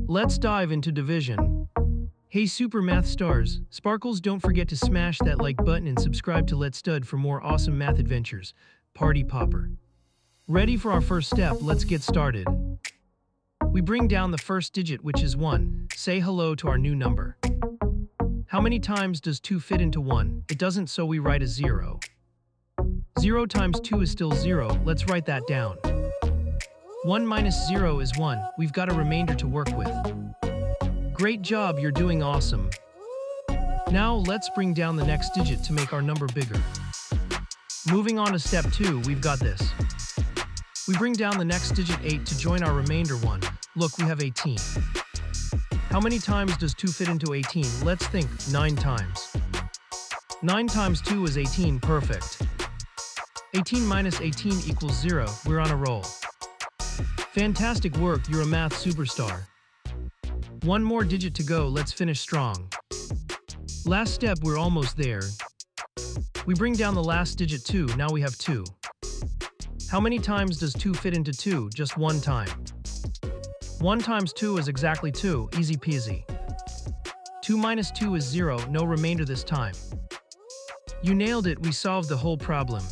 Let's dive into division. Hey super math stars, Sparkles, don't forget to smash that like button and subscribe to Let's Stud for more awesome math adventures. Party popper. Ready for our first step, let's get started. We bring down the first digit, which is 1. Say hello to our new number. How many times does 2 fit into 1? It doesn't, so we write a 0. 0 times 2 is still 0, let's write that down. 1 minus 0 is 1, we've got a remainder to work with. Great job, you're doing awesome. Now let's bring down the next digit to make our number bigger. Moving on to step 2, we've got this. We bring down the next digit 8 to join our remainder 1. Look, we have 18. How many times does 2 fit into 18? Let's think, 9 times. 9 times 2 is 18, perfect. 18 minus 18 equals 0, we're on a roll. Fantastic work, you're a math superstar. One more digit to go, let's finish strong. Last step, we're almost there. We bring down the last digit 2, now we have 2. How many times does 2 fit into 2? Just 1 time. 1 times 2 is exactly 2, easy peasy. 2 minus 2 is 0, no remainder this time. You nailed it, we solved the whole problem.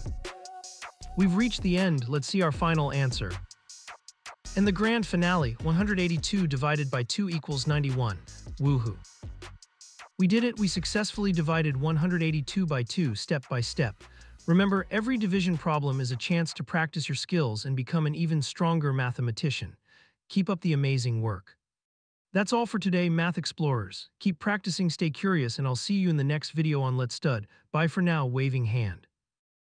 We've reached the end, let's see our final answer. And the grand finale, 182 divided by 2 equals 91. Woohoo! We did it, we successfully divided 182 by 2 step by step. Remember, every division problem is a chance to practice your skills and become an even stronger mathematician. Keep up the amazing work. That's all for today, Math Explorers. Keep practicing, stay curious, and I'll see you in the next video on Let's Stud. Bye for now, waving hand.